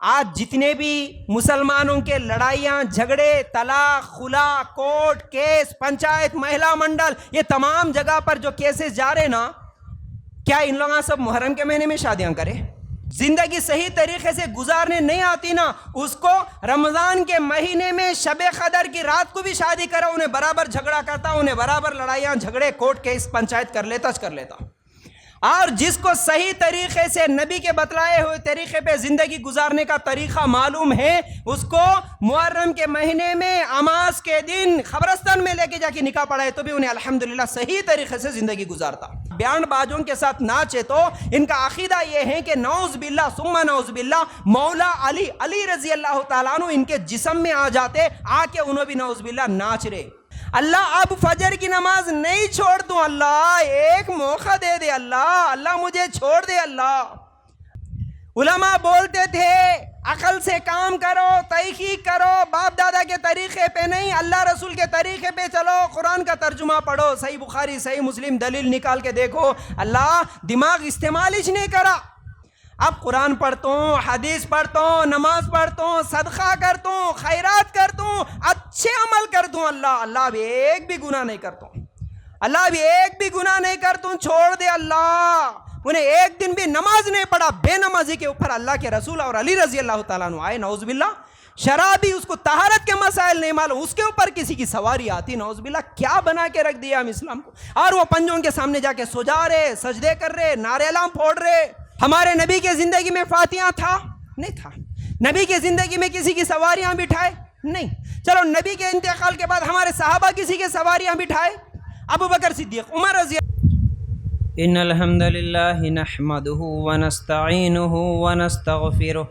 آج جتنے بھی مسلمانوں کے لڑائیاں جھگڑے طلاق خلا کورٹ کیس پنچایت مہیلا منڈل یہ تمام جگہ پر جو کیسز جا رہے نا، کیا ان لوگاں سب محرم کے مہینے میں شادیاں کرے؟ زندگی صحیح طریقے سے گزارنے نہیں آتی نا، اس کو رمضان کے مہینے میں شب قدر کی رات کو بھی شادی کرا، انہیں برابر جھگڑا کرتا، انہیں برابر لڑائیاں جھگڑے کورٹ کیس پنچایت کر لیتا۔ اور جس کو صحیح طریقے سے نبی کے بتلائے ہوئے طریقے پہ زندگی گزارنے کا طریقہ معلوم ہے، اس کو محرم کے مہینے میں اماس کے دن قبرستان میں لے کے جا کے نکاح پڑھائے تو بھی انہیں الحمدللہ صحیح طریقے سے زندگی گزارتا۔ بیان باجوں کے ساتھ ناچے تو ان کا عقیدہ یہ ہے کہ نعوذ باللہ ثم نعوذ باللہ مولا علی رضی اللہ تعالیٰ عنہ ان کے جسم میں آ جاتے، آ کے انہوں بھی نعوذ باللہ ناچ رہے۔ اللہ اب فجر کی نماز نہیں چھوڑ دوں، اللہ ایک موقع دے دے، اللہ مجھے چھوڑ دے اللہ۔ علماء بولتے تھے عقل سے کام کرو، تحقیق کرو، باپ دادا کے طریقے پہ نہیں، اللہ رسول کے طریقے پہ چلو، قرآن کا ترجمہ پڑھو، صحیح بخاری صحیح مسلم دلیل نکال کے دیکھو۔ اللہ دماغ استعمال ہی نہیں کرا۔ اب قرآن پڑھتا ہوں، حدیث پڑھتا ہوں، نماز پڑھتا ہوں، صدقہ کرتا ہوں، خیرات کرتا ہوں، اچھے عمل کرتا ہوں، اللہ اب ایک بھی گناہ نہیں کرتا ہوں، اللہ اب ایک بھی گناہ نہیں کرتا ہوں، چھوڑ دے اللہ۔ انہیں ایک دن بھی نماز نہیں پڑھا، بے نمازی کے اوپر اللہ کے رسول اور علی رضی اللہ تعالیٰ عنہ آئے، نعوذ باللہ۔ شرابی، اس کو طہارت کے مسائل نہیں معلوم، اس کے اوپر کسی کی سواری آتی، نعوذ باللہ۔ کیا بنا کے رکھ دیا ہم اسلام کو، اور وہ پنجوں کے سامنے جا کے سجا رہے، سجدے کر رہے، نعرے اعلان پھوڑ رہے۔ ہمارے نبی کے زندگی میں فاتحہ تھا؟ نہیں تھا۔ نبی کے زندگی میں کسی کی سواریاں بٹھائے؟ نہیں۔ چلو نبی کے انتقال کے بعد ہمارے صحابہ کسی کے سواریاں بٹھائے؟ ابو بکر صدیق، عمر رضی اللہ۔ ان الحمد للہ نحمده ونستعینه ونستغفره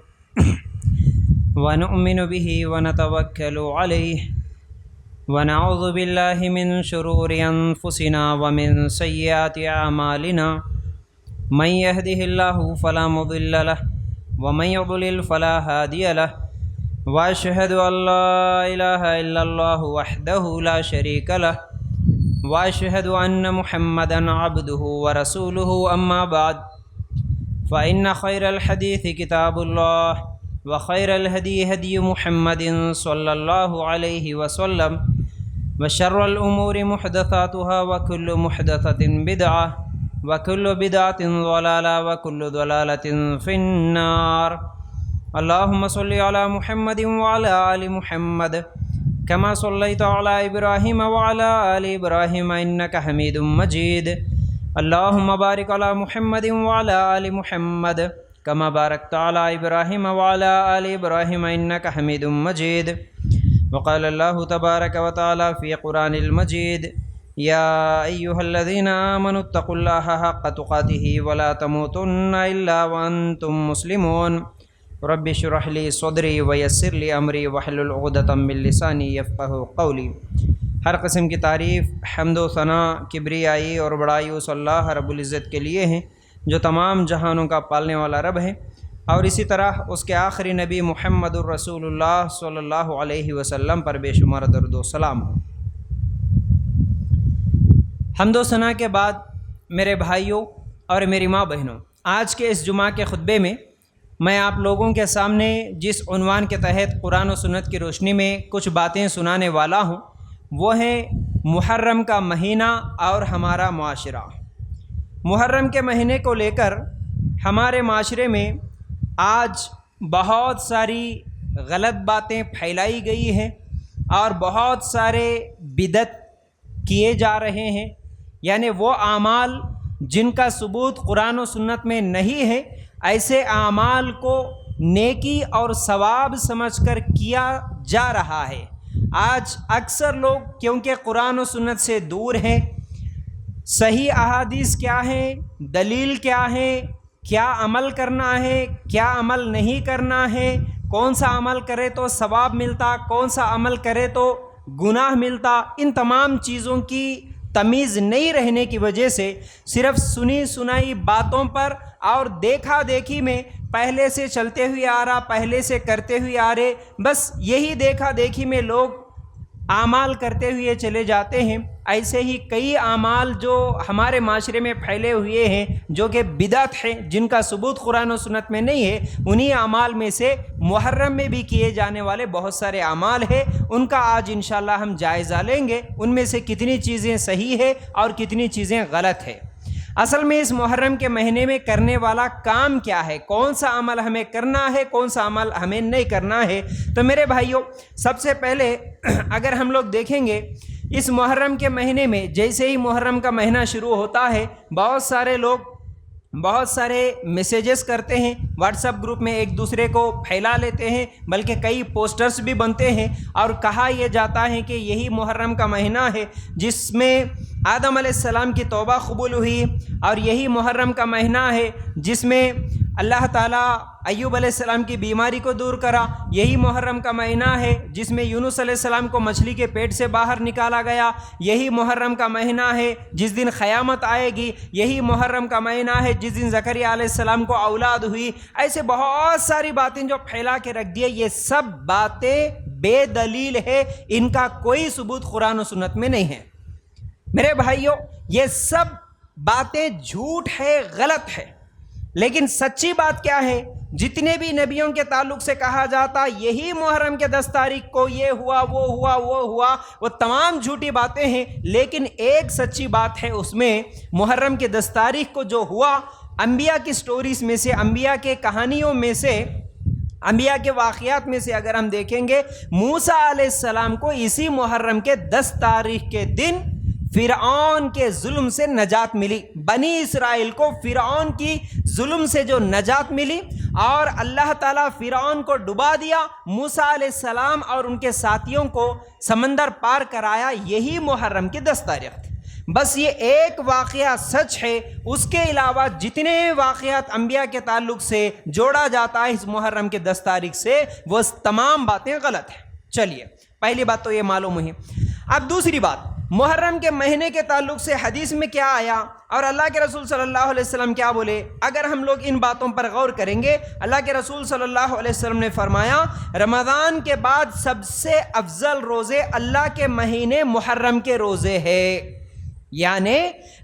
ونؤمن به ونتوکل علیہ ونعوذ باللہ من شرور انفسنا ومن سیئات اعمالنا من يهده الله فلا مضل له ومن يضلل فلا هادي له واشهد ان لا اله الا الله وحده لا شريك له واشهد ان محمدا عبده ورسوله اما بعد فان خير الحديث كتاب الله وخير الهدي هدي محمد صلى الله عليه وسلم وشر الامور محدثاتها وكل محدثة بدعة وَكُلُّ بِدْعَةٍ ضَلَالَةٍ وَكُلُّ ضَلَالَةٍ فِي النَّارِ اللهم صل على محمد وعلى آل محمد كما صليت على إبراهيم وعلى آل إبراهيم إنك حميد مجيد اللهم بارك على محمد وعلى آل محمد كما باركت على إبراهيم وعلى آل إبراهيم إنك حميد مجيد وقال الله تبارك وتعالى في قرآن المجيد يا أيها الذين آمنوا اتقوا الله حق تقاته ولا تموتن إلا وأنتم مسلمون رب اشرح لي صدري ويسر لي أمري واحلل عقدة من لساني يفقهوا قولي۔ ہر قسم کی تعریف، حمد و ثنا، کبریائی اور بڑائی اس اللہ رب العزت کے لیے ہیں جو تمام جہانوں کا پالنے والا رب ہے، اور اسی طرح اس کے آخری نبی محمد الرسول اللہ صلی اللہ علیہ وسلم پر بے شمار درود و سلام ہو۔ حمد و ثنا کے بعد میرے بھائیوں اور میری ماں بہنوں، آج کے اس جمعہ کے خطبے میں میں آپ لوگوں کے سامنے جس عنوان کے تحت قرآن و سنت کی روشنی میں کچھ باتیں سنانے والا ہوں وہ ہے محرم کا مہینہ اور ہمارا معاشرہ۔ محرم کے مہینے کو لے کر ہمارے معاشرے میں آج بہت ساری غلط باتیں پھیلائی گئی ہیں اور بہت سارے بدعت کیے جا رہے ہیں، یعنی وہ اعمال جن کا ثبوت قرآن و سنت میں نہیں ہے، ایسے اعمال کو نیکی اور ثواب سمجھ کر کیا جا رہا ہے۔ آج اکثر لوگ کیونکہ قرآن و سنت سے دور ہیں، صحیح احادیث کیا ہیں، دلیل کیا ہے، کیا عمل کرنا ہے، کیا عمل نہیں کرنا ہے، کون سا عمل کرے تو ثواب ملتا، کون سا عمل کرے تو گناہ ملتا، ان تمام چیزوں کی تمیز نہیں رہنے کی وجہ سے صرف سنی سنائی باتوں پر اور دیکھا دیکھی میں پہلے سے چلتے ہوئے آ رہا، پہلے سے کرتے ہوئے آ رہے، بس یہی دیکھا دیکھی میں لوگ اعمال کرتے ہوئے چلے جاتے ہیں، ایسے ہی کئی اعمال جو ہمارے معاشرے میں پھیلے ہوئے ہیں جو کہ بدعت ہیں، جن کا ثبوت قرآن و سنت میں نہیں ہے، انہی اعمال میں سے محرم میں بھی کیے جانے والے بہت سارے اعمال ہیں، ان کا آج انشاءاللہ ہم جائزہ لیں گے، ان میں سے کتنی چیزیں صحیح ہے اور کتنی چیزیں غلط ہے۔ اصل میں اس محرم کے مہینے میں کرنے والا کام کیا ہے، کون سا عمل ہمیں کرنا ہے، کون سا عمل ہمیں نہیں کرنا ہے۔ تو میرے بھائیوں، سب سے پہلے اگر ہم لوگ دیکھیں گے اس محرم کے مہینے میں، جیسے ہی محرم کا مہینہ شروع ہوتا ہے، بہت سارے لوگ بہت سارے میسیجز کرتے ہیں، واٹس ایپ گروپ میں ایک دوسرے کو پھیلا لیتے ہیں، بلکہ کئی پوسٹرز بھی بنتے ہیں، اور کہا یہ جاتا ہے کہ یہی محرم کا مہینہ ہے جس میں آدم علیہ السلام کی توبہ قبول ہوئی، اور یہی محرم کا مہینہ ہے جس میں اللہ تعالیٰ ایوب علیہ السلام کی بیماری کو دور کرا، یہی محرم کا مہینہ ہے جس میں یونس علیہ السلام کو مچھلی کے پیٹ سے باہر نکالا گیا، یہی محرم کا مہینہ ہے جس دن قیامت آئے گی، یہی محرم کا مہینہ ہے جس دن زکریا علیہ السلام کو اولاد ہوئی۔ ایسے بہت ساری باتیں جو پھیلا کے رکھ دیے، یہ سب باتیں بے دلیل ہے، ان کا کوئی ثبوت قرآن و سنت میں نہیں ہے۔ میرے بھائیوں، یہ سب باتیں جھوٹ ہے، غلط ہے، لیکن سچی بات کیا ہے؟ جتنے بھی نبیوں کے تعلق سے کہا جاتا یہی محرم کے 10 تاریخ کو یہ ہوا، وہ ہوا، وہ ہوا، وہ تمام جھوٹی باتیں ہیں، لیکن ایک سچی بات ہے اس میں، محرم کے 10 تاریخ کو جو ہوا، انبیاء کی سٹوریز میں سے، انبیاء کے کہانیوں میں سے، انبیاء کے واقعات میں سے اگر ہم دیکھیں گے، موسیٰ علیہ السلام کو اسی محرم کے 10 تاریخ کے دن فرعون کے ظلم سے نجات ملی، بنی اسرائیل کو فرعون کی ظلم سے جو نجات ملی، اور اللہ تعالیٰ فرعون کو ڈبا دیا، موسیٰ علیہ السلام اور ان کے ساتھیوں کو سمندر پار کرایا، یہی محرم کی 10 تاریخ تھی۔ بس یہ ایک واقعہ سچ ہے، اس کے علاوہ جتنے واقعات انبیاء کے تعلق سے جوڑا جاتا ہے اس محرم کے 10 تاریخ سے، وہ تمام باتیں غلط ہیں۔ چلیے، پہلی بات تو یہ معلوم ہوئی۔ اب دوسری بات، محرم کے مہینے کے تعلق سے حدیث میں کیا آیا اور اللہ کے رسول صلی اللہ علیہ وسلم کیا بولے؟ اگر ہم لوگ ان باتوں پر غور کریں گے، اللہ کے رسول صلی اللہ علیہ وسلم نے فرمایا، رمضان کے بعد سب سے افضل روزے اللہ کے مہینے محرم کے روزے ہیں۔ یعنی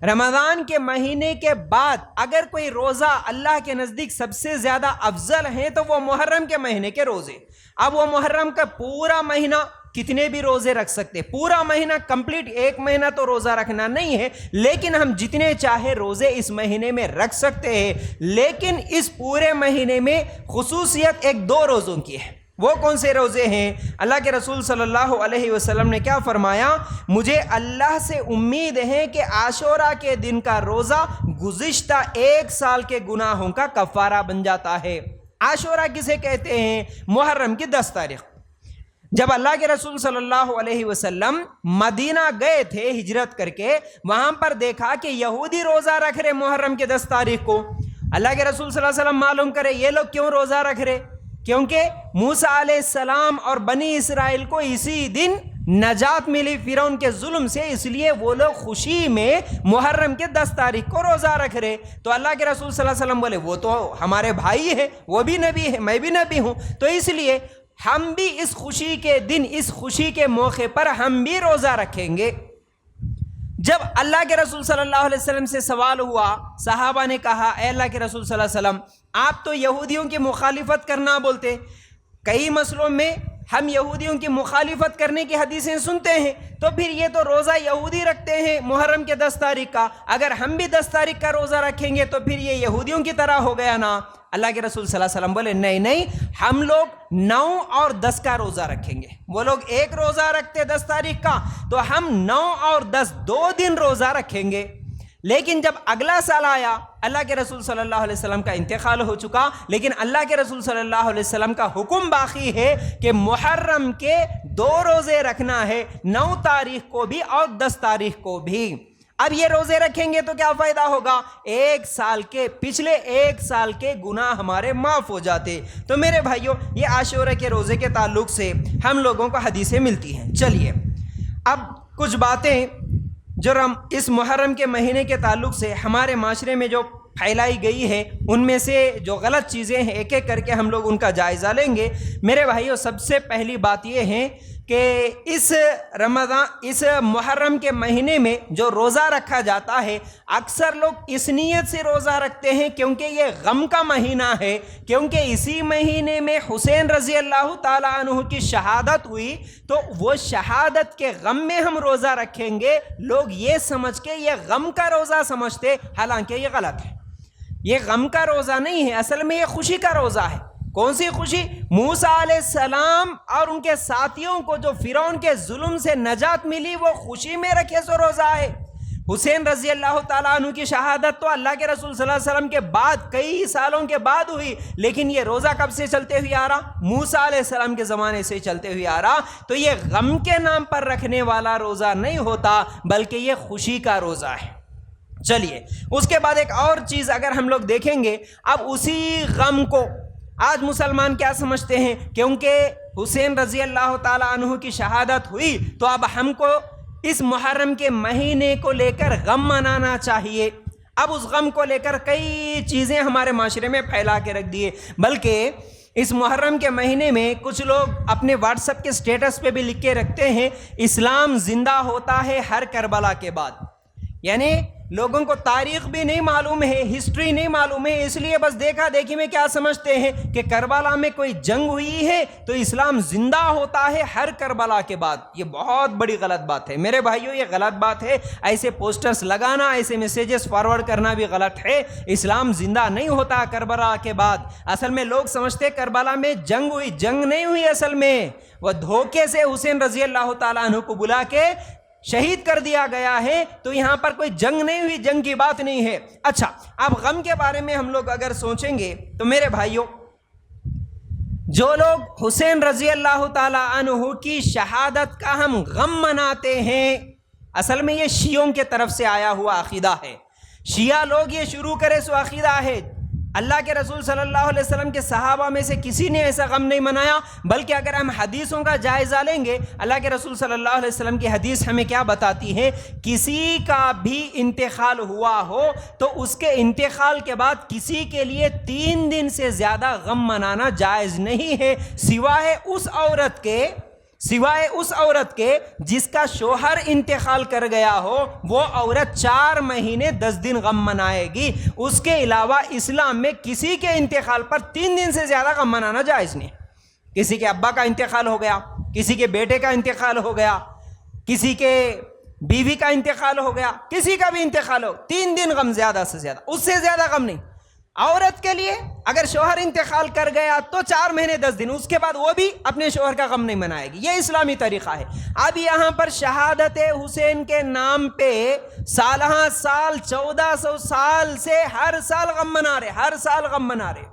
رمضان کے مہینے کے بعد اگر کوئی روزہ اللہ کے نزدیک سب سے زیادہ افضل ہے تو وہ محرم کے مہینے کے روزے۔ اب وہ محرم کا پورا مہینہ کتنے بھی روزے رکھ سکتے، پورا مہینہ کمپلیٹ، ایک مہینہ تو روزہ رکھنا نہیں ہے، لیکن ہم جتنے چاہے روزے اس مہینے میں رکھ سکتے ہیں، لیکن اس پورے مہینے میں خصوصیت ایک 2 روزوں کی ہے۔ وہ کون سے روزے ہیں؟ اللہ کے رسول صلی اللہ علیہ وسلم نے کیا فرمایا؟ مجھے اللہ سے امید ہے کہ عاشورہ کے دن کا روزہ گزشتہ 1 سال کے گناہوں کا کفارہ بن جاتا ہے۔ عاشورہ کسے کہتے ہیں؟ محرم کی 10 تاریخ۔ جب اللہ کے رسول صلی اللہ علیہ وسلم مدینہ گئے تھے ہجرت کر کے، وہاں پر دیکھا کہ یہودی روزہ رکھ رہے محرم کے 10 تاریخ کو۔ اللہ کے رسول صلی اللہ علیہ وسلم معلوم کرے یہ لوگ کیوں روزہ رکھ رہے، کیونکہ موسیٰ علیہ السلام اور بنی اسرائیل کو اسی دن نجات ملی فرعون کے ظلم سے، اس لیے وہ لوگ خوشی میں محرم کے 10 تاریخ کو روزہ رکھ رہے۔ تو اللہ کے رسول صلی اللہ علیہ وسلم بولے وہ تو ہمارے بھائی ہے، وہ بھی نبی ہے، میں بھی نبی ہوں، تو اس لیے ہم بھی اس خوشی کے دن، اس خوشی کے موقع پر ہم بھی روزہ رکھیں گے۔ جب اللہ کے رسول صلی اللہ علیہ وسلم سے سوال ہوا، صحابہ نے کہا اے اللہ کے رسول صلی اللہ علیہ وسلم، آپ تو یہودیوں کی مخالفت کرنا بولتے، کئی مسئلوں میں ہم یہودیوں کی مخالفت کرنے کی حدیثیں سنتے ہیں، تو پھر یہ تو روزہ یہودی رکھتے ہیں محرم کے 10 تاریخ کا، اگر ہم بھی 10 تاریخ کا روزہ رکھیں گے تو پھر یہ یہودیوں کی طرح ہو گیا نا۔ اللہ کے رسول صلی اللہ علیہ وسلم بولے نہیں، ہم لوگ 9 اور 10 کا روزہ رکھیں گے۔ وہ لوگ ایک روزہ رکھتے 10 تاریخ کا، تو ہم 9 اور 10 2 دن روزہ رکھیں گے۔ لیکن جب اگلا سال آیا، اللہ کے رسول صلی اللہ علیہ وسلم کا انتقال ہو چکا، لیکن اللہ کے رسول صلی اللہ علیہ وسلم کا حکم باقی ہے کہ محرم کے 2 روزے رکھنا ہے، 9 تاریخ کو بھی اور 10 تاریخ کو بھی۔ اب یہ روزے رکھیں گے تو کیا فائدہ ہوگا؟ پچھلے 1 سال کے گناہ ہمارے معاف ہو جاتے۔ تو میرے بھائیوں، یہ عاشورہ کے روزے کے تعلق سے ہم لوگوں کو حدیثیں ملتی ہیں۔ چلیے، اب کچھ باتیں جو اس محرم کے مہینے کے تعلق سے ہمارے معاشرے میں جو پھیلائی گئی ہے، ان میں سے جو غلط چیزیں ہیں ایک ایک کر کے ہم لوگ ان کا جائزہ لیں گے۔ میرے بھائیوں، سب سے پہلی بات یہ ہے کہ اس محرم کے مہینے میں جو روزہ رکھا جاتا ہے اکثر لوگ اس نیت سے روزہ رکھتے ہیں کیونکہ یہ غم کا مہینہ ہے، کیونکہ اسی مہینے میں حسین رضی اللہ تعالیٰ عنہ کی شہادت ہوئی، تو وہ شہادت کے غم میں ہم روزہ رکھیں گے۔ لوگ یہ سمجھ کے یہ غم کا روزہ سمجھتے، حالانکہ یہ غلط ہے، یہ غم کا روزہ نہیں ہے، اصل میں یہ خوشی کا روزہ ہے۔ کون سی خوشی؟ موسیٰ علیہ السلام اور ان کے ساتھیوں کو جو فرعون کے ظلم سے نجات ملی، وہ خوشی میں رکھے سو روزہ ہے۔ حسین رضی اللہ تعالیٰ عنہ کی شہادت تو اللہ کے رسول صلی اللہ علیہ وسلم کے بعد کئی سالوں کے بعد ہوئی، لیکن یہ روزہ کب سے چلتے ہوئے آ رہا؟ موسیٰ علیہ السلام کے زمانے سے چلتے ہوئے آ رہا۔ تو یہ غم کے نام پر رکھنے والا روزہ نہیں ہوتا، بلکہ یہ خوشی کا روزہ ہے۔ چلیے اس کے بعد ایک اور چیز اگر ہم لوگ دیکھیں گے، اب اسی غم کو آج مسلمان کیا سمجھتے ہیں؟ کیونکہ حسین رضی اللہ تعالیٰ عنہ کی شہادت ہوئی تو اب ہم کو اس محرم کے مہینے کو لے کر غم منانا چاہیے۔ اب اس غم کو لے کر کئی چیزیں ہمارے معاشرے میں پھیلا کے رکھ دیے، بلکہ اس محرم کے مہینے میں کچھ لوگ اپنے واٹس ایپ کے سٹیٹس پہ بھی لکھ کے رکھتے ہیں، اسلام زندہ ہوتا ہے ہر کربلا کے بعد۔ یعنی لوگوں کو تاریخ بھی نہیں معلوم ہے، ہسٹری نہیں معلوم ہے، اس لیے بس دیکھا دیکھی میں کیا سمجھتے ہیں کہ کربلا میں کوئی جنگ ہوئی ہے تو اسلام زندہ ہوتا ہے ہر کربلا کے بعد۔ یہ بہت بڑی غلط بات ہے میرے بھائیوں، یہ غلط بات ہے۔ ایسے پوسٹرز لگانا، ایسے میسیجز فارورڈ کرنا بھی غلط ہے۔ اسلام زندہ نہیں ہوتا کربلا کے بعد۔ اصل میں لوگ سمجھتے کربلا میں جنگ ہوئی، جنگ نہیں ہوئی، اصل میں وہ دھوکے سے حسین رضی اللہ تعالیٰ عنہ کو بلا کے شہید کر دیا گیا ہے، تو یہاں پر کوئی جنگ نہیں ہوئی، جنگ کی بات نہیں ہے۔ اچھا، اب غم کے بارے میں ہم لوگ اگر سوچیں گے تو میرے بھائیوں، جو لوگ حسین رضی اللہ تعالی عنہ کی شہادت کا ہم غم مناتے ہیں، اصل میں یہ شیعوں کے طرف سے آیا ہوا عقیدہ ہے۔ شیعہ لوگ یہ شروع کرے سو عقیدہ ہے۔ اللہ کے رسول صلی اللہ علیہ وسلم کے صحابہ میں سے کسی نے ایسا غم نہیں منایا، بلکہ اگر ہم حدیثوں کا جائزہ لیں گے، اللہ کے رسول صلی اللہ علیہ وسلم کی حدیث ہمیں کیا بتاتی ہے؟ کسی کا بھی انتقال ہوا ہو تو اس کے انتقال کے بعد کسی کے لیے 3 دن سے زیادہ غم منانا جائز نہیں ہے، سوائے اس عورت کے جس کا شوہر انتقال کر گیا ہو، وہ عورت 4 مہینے 10 دن غم منائے گی۔ اس کے علاوہ اسلام میں کسی کے انتقال پر 3 دن سے زیادہ غم منانا جائز نہیں۔ کسی کے ابا کا انتقال ہو گیا، کسی کے بیٹے کا انتقال ہو گیا، کسی کے بیوی کا انتقال ہو گیا، کسی کا بھی انتقال ہو، 3 دن غم زیادہ سے زیادہ، اس سے زیادہ غم نہیں۔ عورت کے لیے اگر شوہر انتقال کر گیا تو 4 مہینے 10 دن، اس کے بعد وہ بھی اپنے شوہر کا غم نہیں منائے گی۔ یہ اسلامی طریقہ ہے۔ اب یہاں پر شہادت حسین کے نام پہ سالہ سال 1400 سال سے ہر سال غم منا رہے،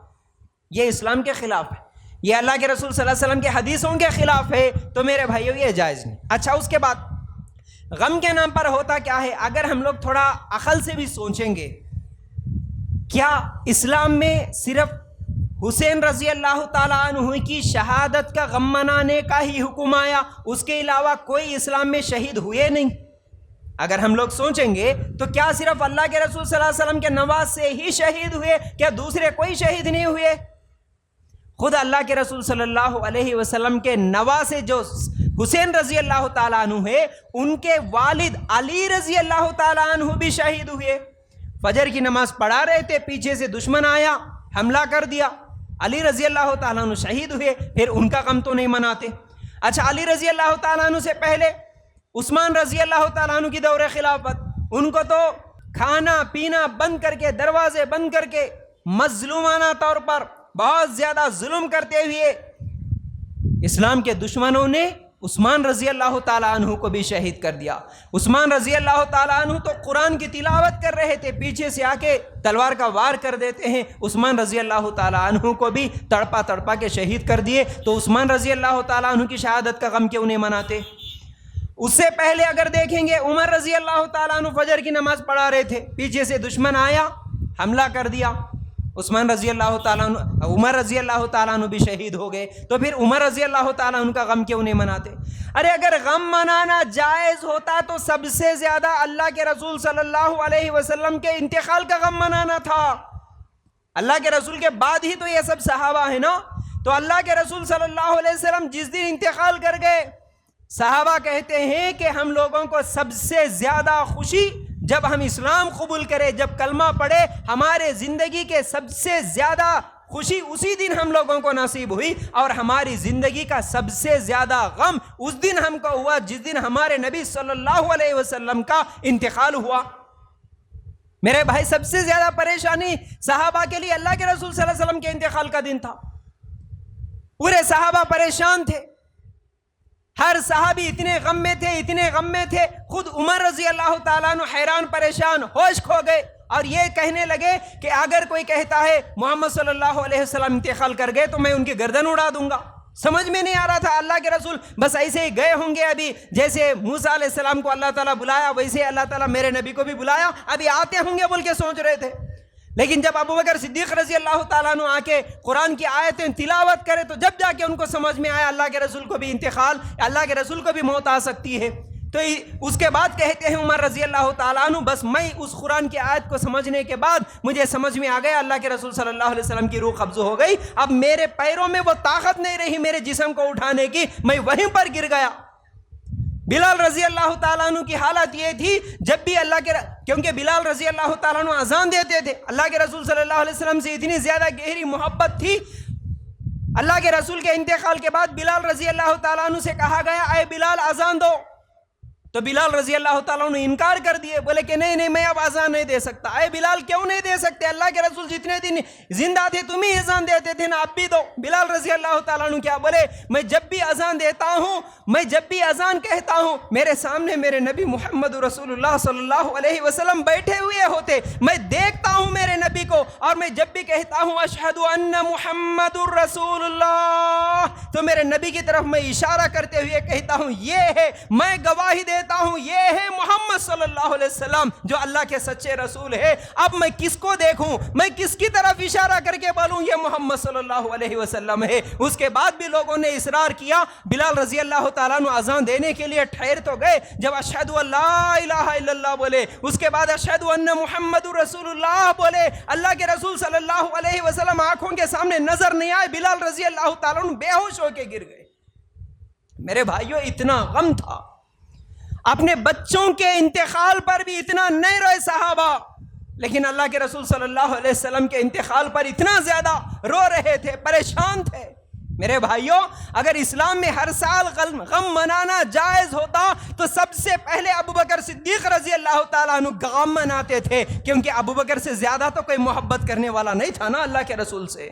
یہ اسلام کے خلاف ہے، یہ اللہ کے رسول صلی اللہ علیہ وسلم کے حدیثوں کے خلاف ہے، تو میرے بھائیوں یہ جائز نہیں۔ اچھا، اس کے بعد غم کے نام پر ہوتا کیا ہے؟ اگر ہم لوگ تھوڑا عقل سے بھی سوچیں گے، کیا اسلام میں صرف حسین رضی اللہ تعالیٰ عنہ کی شہادت کا غم منانے کا ہی حکم آیا؟ اس کے علاوہ کوئی اسلام میں شہید ہوئے نہیں؟ اگر ہم لوگ سوچیں گے تو کیا صرف اللہ کے رسول صلی اللہ علیہ وسلم کے نواز سے ہی شہید ہوئے؟ کیا دوسرے کوئی شہید نہیں ہوئے؟ خود اللہ کے رسول صلی اللہ علیہ وسلم کے نواسے جو حسین رضی اللہ تعالیٰ عنہ ہے، ان کے والد علی رضی اللہ تعالیٰ عنہ بھی شہید ہوئے۔ فجر کی نماز پڑھا رہے تھے، پیچھے سے دشمن آیا، حملہ کر دیا، علی رضی اللہ تعالیٰ عنہ شہید ہوئے، پھر ان کا غم تو نہیں مناتے۔ اچھا، علی رضی اللہ تعالیٰ عنہ سے پہلے عثمان رضی اللہ تعالیٰ عنہ کی دور خلافت، ان کو تو کھانا پینا بند کر کے، دروازے بند کر کے، مظلومانہ طور پر بہت زیادہ ظلم کرتے ہوئے اسلام کے دشمنوں نے عثمان رضی اللہ تعالیٰ عنہ کو بھی شہید کر دیا۔ عثمان رضی اللہ تعالیٰ عنہ تو قرآن کی تلاوت کر رہے تھے، پیچھے سے آ کے تلوار کا وار کر دیتے ہیں، عثمان رضی اللہ تعالیٰ عنہ کو بھی تڑپا کے شہید کر دیے۔ تو عثمان رضی اللہ تعالیٰ عنہ کی شہادت کا غم کیوں نہیں مناتے؟ اس سے پہلے اگر دیکھیں گے، عمر رضی اللہ تعالیٰ عنہ فجر کی نماز پڑھا رہے تھے، پیچھے سے دشمن آیا، حملہ کر دیا، عثمان رضی اللہ تعالیٰ عنہ، عمر رضی اللہ تعالیٰ عنہ بھی شہید ہو گئے۔ تو پھر عمر رضی اللہ تعالیٰ عنہ کا غم کیوں نہیں مناتے؟ ارے اگر غم منانا جائز ہوتا تو سب سے زیادہ اللہ کے رسول صلی اللہ علیہ وسلم کے انتقال کا غم منانا تھا۔ اللہ کے رسول کے بعد ہی تو یہ سب صحابہ ہیں نا۔ تو اللہ کے رسول صلی اللہ علیہ وسلم جس دن انتقال کر گئے، صحابہ کہتے ہیں کہ ہم لوگوں کو سب سے زیادہ خوشی جب ہم اسلام قبول کرے، جب کلمہ پڑھے، ہمارے زندگی کے سب سے زیادہ خوشی اسی دن ہم لوگوں کو نصیب ہوئی، اور ہماری زندگی کا سب سے زیادہ غم اس دن ہم کو ہوا جس دن ہمارے نبی صلی اللہ علیہ وسلم کا انتقال ہوا۔ میرے بھائی، سب سے زیادہ پریشانی صحابہ کے لیے اللہ کے رسول صلی اللہ علیہ وسلم کے انتقال کا دن تھا۔ پورے صحابہ پریشان تھے، ہر صحابی اتنے غم میں تھے، خود عمر رضی اللہ تعالیٰ عنہ حیران پریشان ہوش کھو گئے، اور یہ کہنے لگے کہ اگر کوئی کہتا ہے محمد صلی اللہ علیہ وسلم انتقال کر گئے تو میں ان کی گردن اڑا دوں گا۔ سمجھ میں نہیں آ رہا تھا اللہ کے رسول بس ایسے ہی گئے ہوں گے، ابھی جیسے موسیٰ علیہ السلام کو اللہ تعالیٰ بلایا ویسے اللہ تعالیٰ میرے نبی کو بھی بلایا، ابھی آتے ہوں گے بول کے سوچ رہے تھے۔ لیکن جب ابوبکر صدیق رضی اللہ تعالیٰ عنہ آ کے قرآن کی آیتیں تلاوت کرے تو جب جا کے ان کو سمجھ میں آیا اللہ کے رسول کو بھی انتقال، اللہ کے رسول کو بھی موت آ سکتی ہے، تو اس کے بعد کہتے ہیں عمر رضی اللہ تعالیٰ عنہ بس میں اس قرآن کی آیت کو سمجھنے کے بعد مجھے سمجھ میں آ گیا اللہ کے رسول صلی اللہ علیہ وسلم کی روح قبض ہو گئی، اب میرے پیروں میں وہ طاقت نہیں رہی میرے جسم کو اٹھانے کی، میں وہیں پر گر گیا۔ بلال رضی اللہ تعالیٰ عنہ کی حالت یہ تھی جب بھی کیونکہ بلال رضی اللہ تعالیٰ عنہ اذان دیتے تھے، اللہ کے رسول صلی اللہ علیہ وسلم سے اتنی زیادہ گہری محبت تھی، اللہ کے رسول کے انتقال کے بعد بلال رضی اللہ تعالیٰ عنہ سے کہا گیا اے بلال اذان دو، تو بلال رضی اللہ تعالیٰ عنہ انکار کر دیے، بولے کہ نہیں میں اب اذان نہیں دے سکتا۔ اے بلال کیوں نہیں دے سکتے؟ اللہ کے رسول جتنے دن زندہ تھے تم ہی اذان دیتے تھے نا، اب بھی دو۔ بلال رضی اللہ تعالیٰ عنہ کیا بولے؟ میں جب بھی اذان دیتا ہوں، میں جب بھی اذان کہتا ہوں، میرے سامنے میرے نبی محمد رسول اللہ صلی اللہ علیہ وسلم بیٹھے ہوئے ہوتے، میں دیکھتا ہوں میرے نبی کو، اور میں جب بھی کہتا ہوں اشہد ان محمد رسول اللہ تو میرے نبی کی طرف میں اشارہ کرتے ہوئے کہتا ہوں یہ ہے، میں گواہی دیتا ہوں یہ ہے محمد صلی اللہ علیہ وسلم جو اللہ کے سچے رسول ہے۔ اب میں کس کو دیکھوں؟ میں کس کی طرف اشارہ کر کے بولوں یہ محمد صلی اللہ علیہ وسلم ہے؟ اس کے بعد بھی لوگوں نے اصرار کیا، بلال رضی اللہ تعالیٰ عنہ اذان دینے کے لیے ٹھہر تو گئے، جب اشہد ان لا الہ الا اللہ بولے، اس کے بعد اشہد ان محمد رسول اللہ بولے، اللہ کے رسول صلی اللہ علیہ وسلم آنکھوں کے سامنے نظر نہیں آئے، بلال رضی اللہ تعالیٰ عنہ بے ہوش ہو کے گر گئے۔ میرے بھائیوں، اتنا غم تھا، اپنے بچوں کے انتقال پر بھی اتنا نہیں روئے صحابہ، لیکن اللہ کے رسول صلی اللہ علیہ وسلم کے انتقال پر اتنا زیادہ رو رہے تھے، پریشان تھے۔ میرے بھائیوں، اگر اسلام میں ہر سال غم منانا جائز ہوتا تو سب سے پہلے ابوبکر صدیق رضی اللہ تعالیٰ عنہ غم مناتے تھے، کیونکہ ابوبکر سے زیادہ تو کوئی محبت کرنے والا نہیں تھا نا اللہ کے رسول سے۔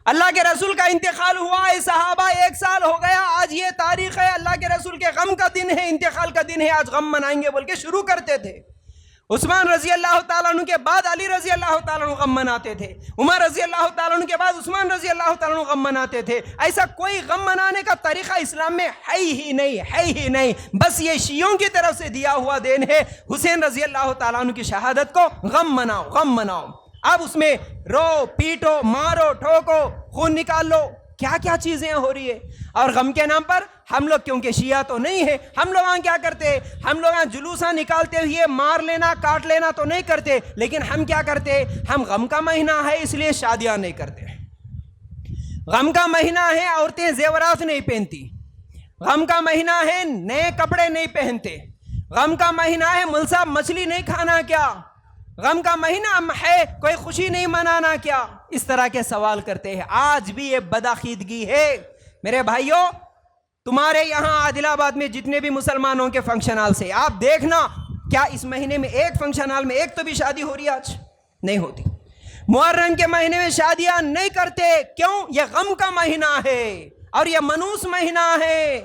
اللہ کے رسول کا انتقال ہوا، اے صحابہ 1 سال ہو گیا، آج یہ تاریخ ہے، اللہ کے رسول کے غم کا دن ہے، انتقال کا دن ہے، آج غم منائیں گے بول کے شروع کرتے تھے۔ عثمان رضی اللہ تعالیٰ عنہ کے بعد علی رضی اللہ تعالیٰ عنہ غم مناتے تھے، عمر رضی اللہ تعالیٰ عنہ کے بعد عثمان رضی اللہ تعالیٰ عنہ غم مناتے تھے۔ ایسا کوئی غم منانے کا طریقہ اسلام میں ہے ہی نہیں، بس یہ شیعوں کی طرف سے دیا ہوا دین ہے، حسین رضی اللہ تعالیٰ عنہ کی شہادت کو غم مناؤ۔ اب اس میں رو پیٹو مارو ٹھوکو خون نکال لو، کیا کیا چیزیں ہو رہی ہے، اور غم کے نام پر ہم لوگ کیونکہ شیعہ تو نہیں ہے، ہم لوگ کیا کرتے؟ ہم لوگ جلوساں نکالتے ہوئے مار لینا کاٹ لینا تو نہیں کرتے، لیکن ہم کیا کرتے؟ ہم غم کا مہینہ ہے اس لیے شادیاں نہیں کرتے، غم کا مہینہ ہے عورتیں زیورات نہیں پہنتی، غم کا مہینہ ہے نئے کپڑے نہیں پہنتے، غم کا مہینہ ہے ملسا مچھلی نہیں کھانا کیا، غم کا مہینہ ہے کوئی خوشی نہیں منانا کیا؟ اس طرح کے سوال کرتے ہیں۔ آج بھی یہ بدعقیدگی ہے۔ میرے بھائیوں، تمہارے یہاں عادل آباد میں جتنے بھی مسلمانوں کے فنکشن ہال سے آپ دیکھنا، کیا اس مہینے میں ایک فنکشن ہال میں ایک تو بھی شادی ہو رہی ہے؟ آج نہیں ہوتی۔ محرم کے مہینے میں شادیاں نہیں کرتے، کیوں؟ یہ غم کا مہینہ ہے اور یہ منوس مہینہ ہے،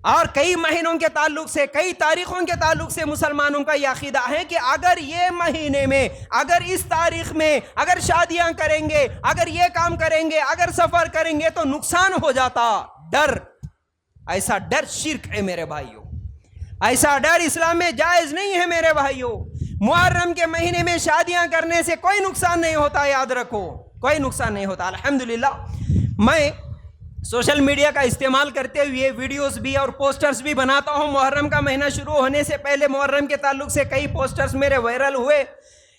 اور کئی مہینوں کے تعلق سے، کئی تاریخوں کے تعلق سے مسلمانوں کا یہ عقیدہ ہے کہ اگر یہ مہینے میں، اگر اس تاریخ میں اگر شادیاں کریں گے، اگر یہ کام کریں گے، اگر سفر کریں گے تو نقصان ہو جاتا۔ ڈر، ایسا ڈر شرک ہے میرے بھائیوں، ایسا ڈر اسلام میں جائز نہیں ہے میرے بھائیوں۔ محرم کے مہینے میں شادیاں کرنے سے کوئی نقصان نہیں ہوتا، یاد رکھو، کوئی نقصان نہیں ہوتا۔ الحمدللہ میں سوشل میڈیا کا استعمال کرتے ہوئے ویڈیوز بھی اور پوسٹرز بھی بناتا ہوں۔ محرم کا مہینہ شروع ہونے سے پہلے محرم کے تعلق سے کئی پوسٹرز میرے وائرل ہوئے۔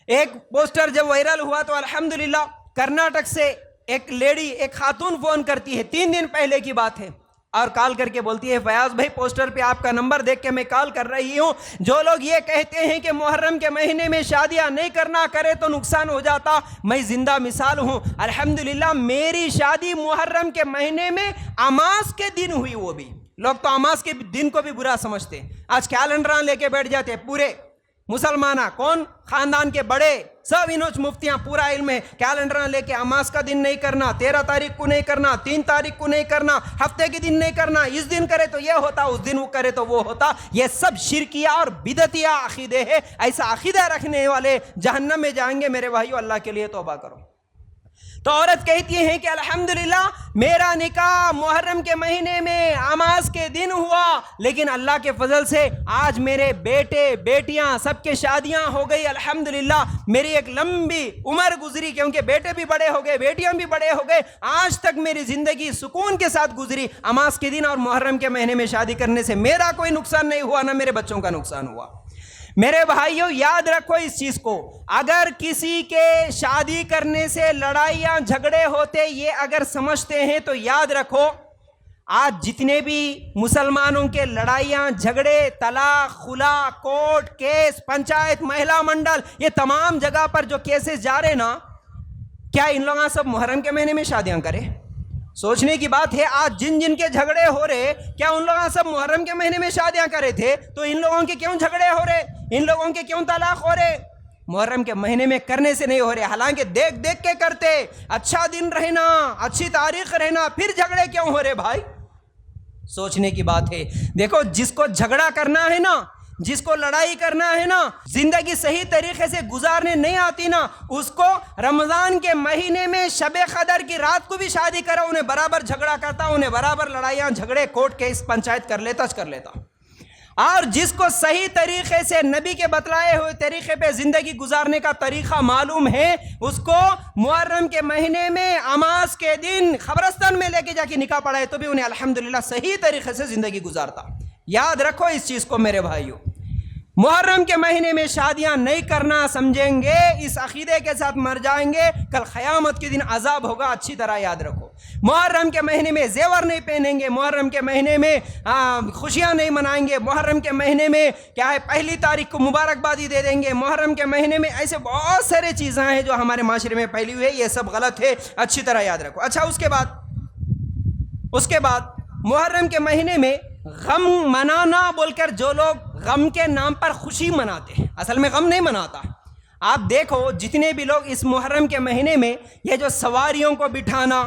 ایک پوسٹر جب وائرل ہوا تو الحمدللہ کرناٹک سے ایک لیڈی، ایک خاتون فون کرتی ہے، 3 دن پہلے کی بات ہے، اور کال کر کے بولتی ہے فیاض بھائی پوسٹر پہ آپ کا نمبر دیکھ کے میں کال کر رہی ہوں، جو لوگ یہ کہتے ہیں کہ محرم کے مہینے میں شادیاں نہیں کرنا، کرے تو نقصان ہو جاتا، میں زندہ مثال ہوں۔ الحمدللہ میری شادی محرم کے مہینے میں اماس کے دن ہوئی، وہ بھی لوگ تو اماس کے دن کو بھی برا سمجھتے ہیں، آج کیلنڈراں لے کے بیٹھ جاتے پورے مسلمانہ، کون خاندان کے بڑے سب انوچ مفتیاں، پورا علم ہے، کیلنڈراں لے کے اماس کا دن نہیں کرنا، 13 تاریخ کو نہیں کرنا، 3 تاریخ کو نہیں کرنا، ہفتے کے دن نہیں کرنا، اس دن کرے تو یہ ہوتا، اس دن وہ کرے تو وہ ہوتا۔ یہ سب شرکیہ اور بدعتیہ عقیدے ہے، ایسا عقیدہ رکھنے والے جہنم میں جائیں گے۔ میرے بھائیو اللہ کے لیے توبہ کرو۔ تو عورت کہتی ہیں کہ الحمدللہ میرا نکاح محرم کے مہینے میں اماس کے دن ہوا، لیکن اللہ کے فضل سے آج میرے بیٹے بیٹیاں سب کے شادیاں ہو گئی، الحمدللہ میری ایک لمبی عمر گزری، کیونکہ بیٹے بھی بڑے ہو گئے، بیٹیاں بھی بڑے ہو گئے، آج تک میری زندگی سکون کے ساتھ گزری۔ اماس کے دن اور محرم کے مہینے میں شادی کرنے سے میرا کوئی نقصان نہیں ہوا، نہ میرے بچوں کا نقصان ہوا۔ میرے بھائیوں یاد رکھو اس چیز کو، اگر کسی کے شادی کرنے سے لڑائیاں جھگڑے ہوتے یہ اگر سمجھتے ہیں تو یاد رکھو آج جتنے بھی مسلمانوں کے لڑائیاں جھگڑے، طلاق، خلا، کورٹ کیس، پنچایت مہیلا منڈل، یہ تمام جگہ پر جو کیسز جا رہے نا، کیا ان لوگاں سب محرم کے مہینے میں شادیاں کرے؟ سوچنے کی بات ہے، آج جن جن کے جھگڑے ہو رہے، کیا ان لوگاں سب محرم کے مہینے میں شادیاں کرے تھے؟ تو ان لوگوں کے کیوں جھگڑے ہو رہے، ان لوگوں کے کیوں طلاق ہو رہے؟ محرم کے مہینے میں کرنے سے نہیں ہو رہے، حالانکہ دیکھ دیکھ کے کرتے، اچھا دن رہنا، اچھی تاریخ رہنا، پھر جھگڑے کیوں ہو رہے بھائی؟ سوچنے کی بات ہے۔ دیکھو جس کو جھگڑا کرنا ہے نا، جس کو لڑائی کرنا ہے نا، زندگی صحیح طریقے سے گزارنے نہیں آتی نا، اس کو رمضان کے مہینے میں شب قدر کی رات کو بھی شادی کرا، انہیں برابر جھگڑا کرتا، انہیں برابر لڑائیاں جھگڑے کورٹ کیس پنچایت کر لیتا۔ اور جس کو صحیح طریقے سے نبی کے بتلائے ہوئے طریقے پہ زندگی گزارنے کا طریقہ معلوم ہے، اس کو محرم کے مہینے میں اماس کے دن قبرستان میں لے کے جا کے نکاح پڑھائے تو بھی انہیں الحمدللہ صحیح طریقے سے زندگی گزارتا۔ یاد رکھو اس چیز کو میرے بھائیوں، محرم کے مہینے میں شادیاں نہیں کرنا سمجھیں گے، اس عقیدے کے ساتھ مر جائیں گے، کل قیامت کے دن عذاب ہوگا، اچھی طرح یاد رکھو۔ محرم کے مہینے میں زیور نہیں پہنیں گے، محرم کے مہینے میں خوشیاں نہیں منائیں گے، محرم کے مہینے میں کیا ہے پہلی تاریخ کو مبارکبادی دے دیں گے، محرم کے مہینے میں ایسے بہت سارے چیزیں ہیں جو ہمارے معاشرے میں پھیلی ہوئی ہے، یہ سب غلط ہے، اچھی طرح یاد رکھو۔ اچھا اس کے بعد محرم کے مہینے میں غم منانا بول کر جو لوگ غم کے نام پر خوشی مناتے ہیں، اصل میں غم نہیں مناتا۔ آپ دیکھو جتنے بھی لوگ اس محرم کے مہینے میں یہ جو سواریوں کو بٹھانا،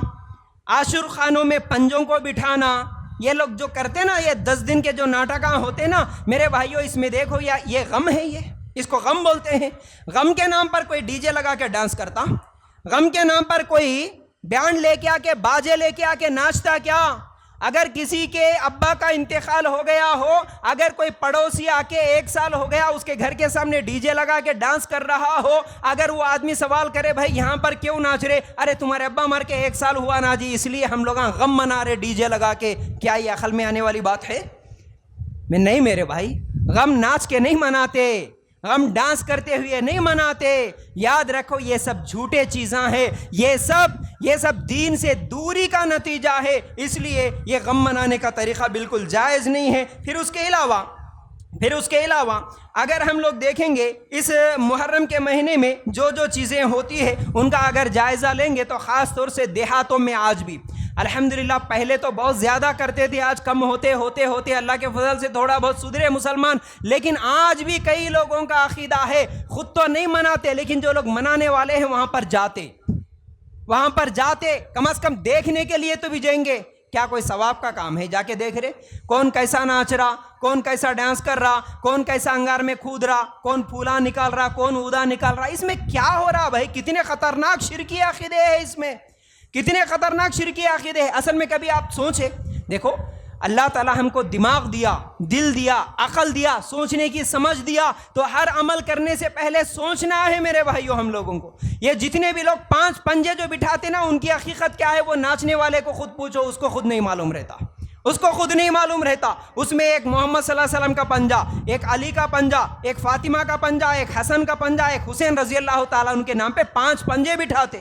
عاشور خانوں میں پنجوں کو بٹھانا، یہ لوگ جو کرتے نا، یہ 10 دن کے جو ناٹکاں ہوتے نا، میرے بھائیوں اس میں دیکھو یہ غم ہے، یہ اس کو غم بولتے ہیں۔ غم کے نام پر کوئی ڈی جے لگا کے ڈانس کرتا، غم کے نام پر کوئی بینڈ لے کے آ کے باجے لے کے آ کے ناچتا کیا؟ اگر کسی کے ابا کا انتقال ہو گیا ہو، اگر کوئی پڑوسی آ کے 1 سال ہو گیا اس کے گھر کے سامنے ڈی جے لگا کے ڈانس کر رہا ہو، اگر وہ آدمی سوال کرے بھائی یہاں پر کیوں ناچ رہے؟ ارے تمہارے ابا مر کے 1 سال ہوا نا جی، اس لیے ہم لوگ غم منا رہے ڈی جے لگا کے، کیا یہ عقل میں آنے والی بات ہے؟ میں نہیں میرے بھائی، غم ناچ کے نہیں مناتے، غم ڈانس کرتے ہوئے نہیں مناتے۔ یاد رکھو یہ سب جھوٹے چیزاں ہیں، یہ سب دین سے دوری کا نتیجہ ہے، اس لیے یہ غم منانے کا طریقہ بالکل جائز نہیں ہے۔ پھر اس کے علاوہ اگر ہم لوگ دیکھیں گے اس محرم کے مہینے میں جو چیزیں ہوتی ہیں ان کا اگر جائزہ لیں گے تو خاص طور سے دیہاتوں میں آج بھی الحمدللہ، پہلے تو بہت زیادہ کرتے تھے، آج کم ہوتے اللہ کے فضل سے تھوڑا بہت سدھرے مسلمان، لیکن آج بھی کئی لوگوں کا عقیدہ ہے، خود تو نہیں مناتے لیکن جو لوگ منانے والے ہیں وہاں پر جاتے کم از کم دیکھنے کے لیے تو بھی جائیں گے۔ کیا کوئی ثواب کا کام ہے جا کے دیکھ رہے کون کیسا ناچ رہا، کون کیسا ڈانس کر رہا، کون کیسا انگار میں کود رہا، کون پھولا نکال رہا، کون اودا نکال رہا؟ اس میں کیا ہو رہا بھائی؟ کتنے خطرناک شرکی عقیدے ہیں اس میں، کتنے خطرناک شرکی عقیدے ہیں۔ اصل میں کبھی آپ سوچیں، دیکھو اللہ تعالیٰ ہم کو دماغ دیا، دل دیا، عقل دیا، سوچنے کی سمجھ دیا، تو ہر عمل کرنے سے پہلے سوچنا ہے میرے بھائیوں ہم لوگوں کو۔ یہ جتنے بھی لوگ 5 پنجے جو بٹھاتے نا، ان کی حقیقت کیا ہے وہ ناچنے والے کو خود پوچھو، اس کو خود نہیں معلوم رہتا۔ اس میں ایک محمد صلی اللہ علیہ وسلم کا پنجہ، ایک علی کا پنجہ، ایک فاطمہ کا پنجہ، ایک حسن کا پنجہ، ایک حسین رضی اللہ تعالیٰ ان کے نام پہ 5 پنجے بٹھاتے،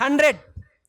100,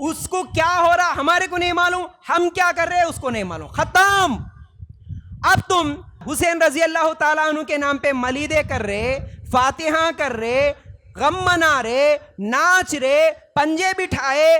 اس کو کیا ہو رہا ہمارے کو نہیں معلوم, ہم کیا کر رہے اس کو نہیں معلوم, ختم. اب تم حسین رضی اللہ تعالیٰ عنہ کے نام پہ ملیدے کر رہے, فاتحہ کر رہے, غم منا رہے, ناچ رہے, پنجے بٹھائے,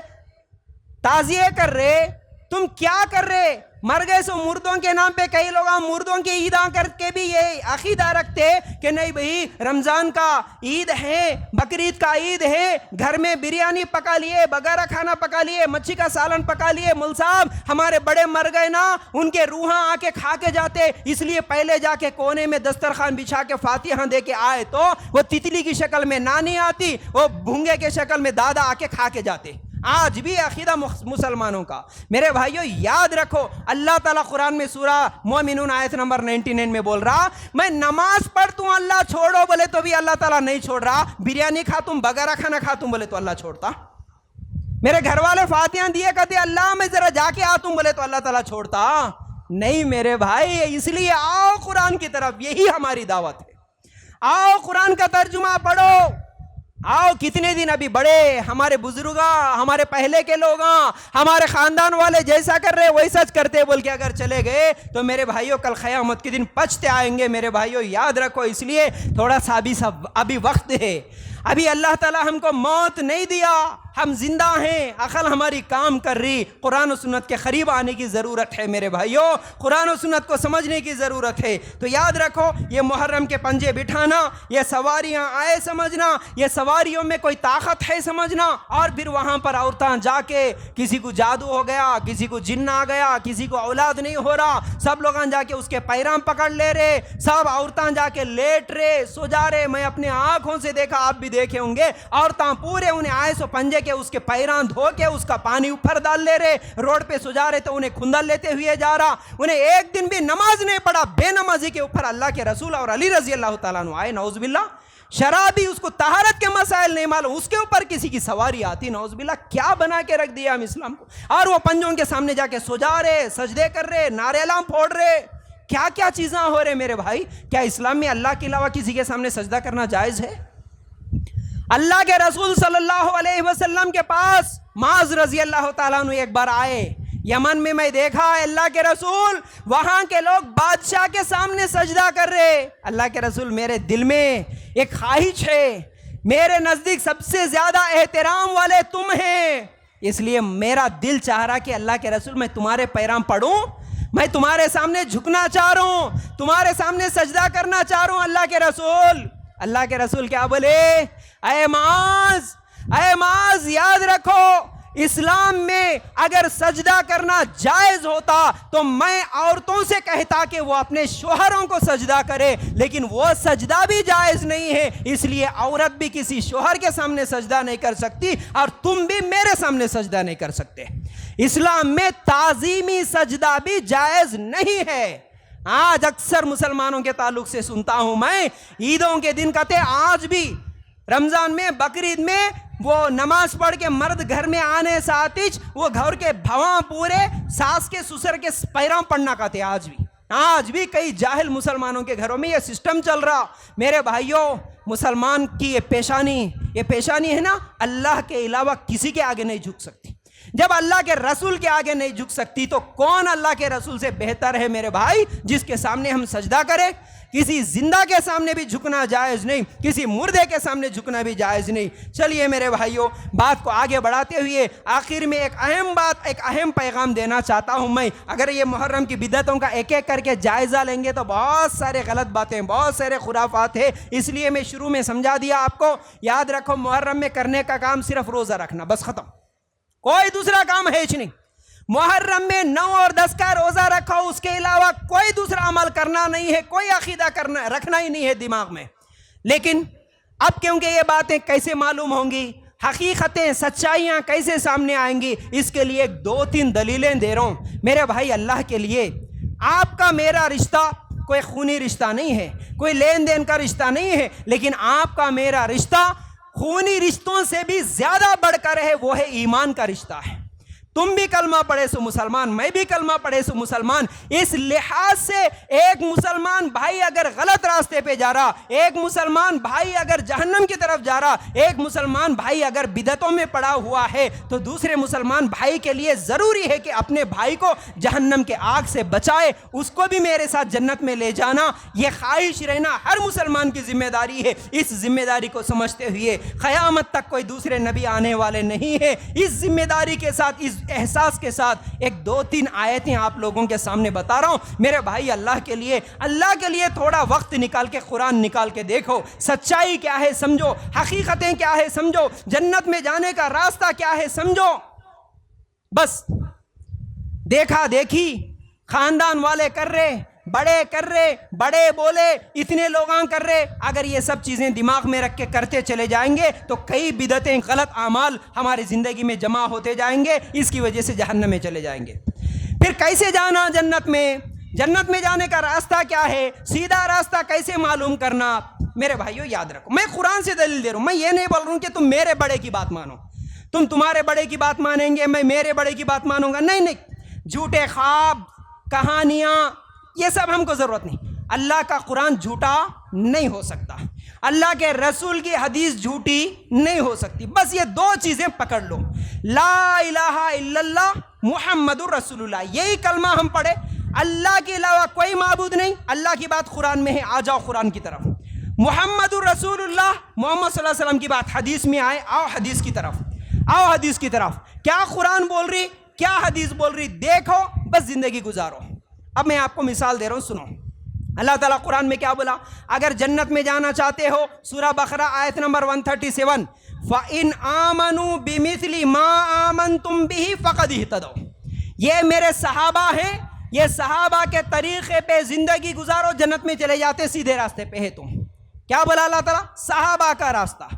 تعزیے کر رہے, تم کیا کر رہے؟ مر گئے سو مردوں کے نام پہ کئی لوگ مردوں کی عیداں کر کے بھی یہ عقیدہ رکھتے کہ نہیں بھئی رمضان کا عید ہے, بقرعید کا عید ہے, گھر میں بریانی پکا لیے, بغیرہ کھانا پکا لیے, مچھی کا سالن پکا لیے, مل صاحب ہمارے بڑے مر گئے نا, ان کے روحاں آ کے کھا کے جاتے, اس لیے پہلے جا کے کونے میں دسترخوان بچھا کے فاتحہ دے کے آئے تو وہ تتلی کی شکل میں نانی آتی, وہ بھونگے کے شکل میں دادا آ کے کھا کے جاتے. آج بھی عقیدہ مسلمانوں کا. میرے بھائیو یاد رکھو, اللہ تعالیٰ قرآن میں سورہ مومنون آیت نمبر 99 میں بول رہا, میں نماز پڑھ تم اللہ چھوڑو بولے تو بھی اللہ تعالیٰ نہیں چھوڑ رہا, بریانی کھا تم, بغیرہ کھانا کھا تم بولے تو اللہ چھوڑتا. میرے گھر والے فاتحہ دیے کہتے اللہ میں ذرا جا کے آ تم بولے تو اللہ تعالیٰ چھوڑتا نہیں. میرے بھائی اس لیے آؤ قرآن کی طرف, یہی ہماری دعوت ہے. آؤ قرآن کا ترجمہ پڑھو. آؤ, کتنے دن ابھی بڑے ہمارے بزرگاں, ہمارے پہلے کے لوگاں, ہمارے خاندان والے جیسا کر رہے وہی سچ کرتے بول کے اگر چلے گئے تو میرے بھائیوں کل قیامت کے دن پچھتے آئیں گے. میرے بھائیوں یاد رکھو, اس لیے تھوڑا سا ابھی وقت ہے. ابھی اللہ تعالیٰ ہم کو موت نہیں دیا, ہم زندہ ہیں, عقل ہماری کام کر رہی. قرآن و سنت کے قریب آنے کی ضرورت ہے میرے بھائیوں, قرآن و سنت کو سمجھنے کی ضرورت ہے. تو یاد رکھو, یہ محرم کے پنجے بٹھانا, یہ سواریاں آئے سمجھنا, یہ سواریوں میں کوئی طاقت ہے سمجھنا, اور پھر وہاں پر عورتیں جا کے کسی کو جادو ہو گیا, کسی کو جن آ گیا, کسی کو اولاد نہیں ہو رہا, سب لوگ جا کے اس کے پیرام پکڑ لے رہے, سب عورتیں جا کے لیٹ رہے, سو جا رہے. میں اپنے آنکھوں سے دیکھا, آپ بھی دیکھے ہوں گے, عورتیں پورے انہیں آئے سو پنجے کے اس کے پیران دھو کے اس کا پانی اوپر ڈال لے رہے, روڈ پہ سو جا رہے تو انہیں کھندل لیتے ہوئے جا رہا. انہیں ایک دن بھی نماز نہیں پڑھا, بے نمازی کے اوپر اللہ کے رسول اور علی رضی اللہ تعالیٰ عنہ آئے, نعوذ باللہ. شرابی, اس کو طہارت کے مسائل نہیں معلوم, اس کے اوپر کسی کی سواری آتی, نعوذ باللہ. کیا بنا کے رکھ دیا ہم اسلام کو, اور وہ پنجوں کے سامنے جا کے سو جا رہے, سجدے کر رہے, نعرے اعلان پھوڑ رہے. کیا کیا چیزیں ہو رہے میرے بھائی. کیا اسلام میں اللہ کے علاوہ کسی کے سامنے سجدہ کرنا جائز ہے؟ اللہ کے رسول صلی اللہ علیہ وسلم کے پاس معاذ رضی اللہ تعالیٰ عنہ ایک بار آئے یمن میں دیکھا اللہ کے رسول وہاں کے لوگ بادشاہ کے سامنے سجدہ کر رہے. اللہ کے رسول, میرے دل میں ایک خواہش ہے, میرے نزدیک سب سے زیادہ احترام والے تم ہیں, اس لیے میرا دل چاہ رہا کہ اللہ کے رسول میں تمہارے پیرام پڑھوں, میں تمہارے سامنے جھکنا چاہ رہا ہوں, تمہارے سامنے سجدہ کرنا چاہ رہا ہوں. اللہ کے رسول کیا بولے, اے معاذ یاد رکھو, اسلام میں اگر سجدہ کرنا جائز ہوتا تو میں عورتوں سے کہتا کہ وہ اپنے شوہروں کو سجدہ کرے, لیکن وہ سجدہ بھی جائز نہیں ہے, اس لیے عورت بھی کسی شوہر کے سامنے سجدہ نہیں کر سکتی, اور تم بھی میرے سامنے سجدہ نہیں کر سکتے. اسلام میں تعظیمی سجدہ بھی جائز نہیں ہے. آج اکثر مسلمانوں کے تعلق سے سنتا ہوں میں, عیدوں کے دن کہتے آج بھی رمضان میں, بقرعید میں وہ نماز پڑھ کے مرد گھر میں آنے ساتھ وہ گھر کے بھواں پورے ساس کے سسر کے پیرام پڑھنا کہتے. آج بھی کئی جاہل مسلمانوں کے گھروں میں یہ سسٹم چل رہا. میرے بھائیوں, مسلمان کی یہ پیشانی ہے نا, اللہ کے علاوہ کسی کے آگے نہیں جھک سکتی. جب اللہ کے رسول کے آگے نہیں جھک سکتی تو کون اللہ کے رسول سے بہتر ہے میرے بھائی, جس کے سامنے ہم سجدہ کریں. کسی زندہ کے سامنے بھی جھکنا جائز نہیں, کسی مردے کے سامنے جھکنا بھی جائز نہیں. چلیے میرے بھائیوں, بات کو آگے بڑھاتے ہوئے آخر میں ایک اہم پیغام دینا چاہتا ہوں میں. اگر یہ محرم کی بدعتوں کا ایک ایک کر کے جائزہ لیں گے تو بہت سارے غلط باتیں, بہت سارے خرافات ہیں, اس لیے میں شروع میں سمجھا دیا آپ کو. یاد رکھو, محرم میں کرنے کا کام صرف روزہ رکھنا, بس ختم, کوئی دوسرا کام ہے ہی نہیں. محرم میں 9 اور 10 کا روزہ رکھو, اس کے علاوہ کوئی دوسرا عمل کرنا نہیں ہے, کوئی عقیدہ رکھنا ہی نہیں ہے دماغ میں. لیکن اب کیونکہ یہ باتیں کیسے معلوم ہوں گی, حقیقتیں سچائیاں کیسے سامنے آئیں گی, اس کے لیے 2-3 دلیلیں دے رہا ہوں میرے بھائی. اللہ کے لیے, آپ کا میرا رشتہ کوئی خونی رشتہ نہیں ہے, کوئی لین دین کا رشتہ نہیں ہے, لیکن آپ کا میرا رشتہ خونی رشتوں سے بھی زیادہ بڑھ کر ہے, وہ ہے ایمان کا رشتہ ہے. تم بھی کلمہ پڑھے سو مسلمان، میں بھی کلمہ پڑھے سو مسلمان۔ اس لحاظ سے ایک مسلمان بھائی اگر غلط راستے پہ جا رہا، ایک مسلمان بھائی اگر جہنم کی طرف جا رہا، ایک مسلمان بھائی اگر بدعتوں میں پڑا ہوا ہے، تو دوسرے مسلمان بھائی کے لیے ضروری ہے کہ اپنے بھائی کو جہنم کے آگ سے بچائے، اس کو بھی میرے ساتھ جنت میں لے جانا، یہ خواہش رہنا ہر مسلمان کی ذمہ داری ہے۔ اس ذمہ داری کو سمجھتے ہوئے قیامت تک کوئی دوسرے نبی آنے والے نہیں ہے۔ اس ذمہ داری کے ساتھ، اس احساس کے ساتھ ایک دو تین آیتیں آپ لوگوں کے سامنے بتا رہا ہوں۔ میرے بھائی اللہ کے لیے تھوڑا وقت نکال کے قرآن نکال کے دیکھو، سچائی کیا ہے سمجھو، حقیقتیں کیا ہے سمجھو، جنت میں جانے کا راستہ کیا ہے سمجھو۔ بس دیکھا دیکھی خاندان والے کر رہے، بڑے کر رہے، بڑے بولے، اتنے لوگاں کر رہے، اگر یہ سب چیزیں دماغ میں رکھ کے کرتے چلے جائیں گے تو کئی بدعتیں، غلط اعمال ہماری زندگی میں جمع ہوتے جائیں گے، اس کی وجہ سے جہنم میں چلے جائیں گے۔ پھر کیسے جانا جنت میں؟ جنت میں جانے کا راستہ کیا ہے؟ سیدھا راستہ کیسے معلوم کرنا؟ میرے بھائیو یاد رکھو، میں قرآن سے دلیل دے رہا ہوں، میں یہ نہیں بول رہا ہوں کہ تم میرے بڑے کی بات مانو، تم تمہارے بڑے کی بات مانیں گے، میں میرے بڑے کی بات مانوں گا، نہیں نہیں، جھوٹے خواب، کہانیاں، یہ سب ہم کو ضرورت نہیں۔ اللہ کا قرآن جھوٹا نہیں ہو سکتا، اللہ کے رسول کی حدیث جھوٹی نہیں ہو سکتی۔ بس یہ دو چیزیں پکڑ لو، لا الہ الا اللہ محمد الرسول اللہ، یہی کلمہ ہم پڑھے، اللہ کے علاوہ کوئی معبود نہیں، اللہ کی بات قرآن میں ہے، آ جاؤ قرآن کی طرف، محمد الرسول اللہ، محمد صلی اللہ علیہ وسلم کی بات حدیث میں آئے، آؤ حدیث کی طرف، آؤ حدیث کی طرف، کیا قرآن بول رہی، کیا حدیث بول رہی، دیکھو، بس زندگی گزارو۔ اب میں آپ کو مثال دے رہا ہوں، سنو، اللہ تعالیٰ قرآن میں کیا بولا؟ اگر جنت میں جانا چاہتے ہو، سورہ بقرہ آیت نمبر 137، فَإِنْ آمَنُوا بِمِثْلِ مَا آمَنْتُمْ بِهِ فَقَدِ اهْتَدَوْا، یہ میرے صحابہ ہیں، یہ صحابہ کے طریقے پہ زندگی گزارو، جنت میں چلے جاتے، سیدھے راستے پہ ہے تم۔ کیا بولا اللہ تعالیٰ؟ صحابہ کا راستہ۔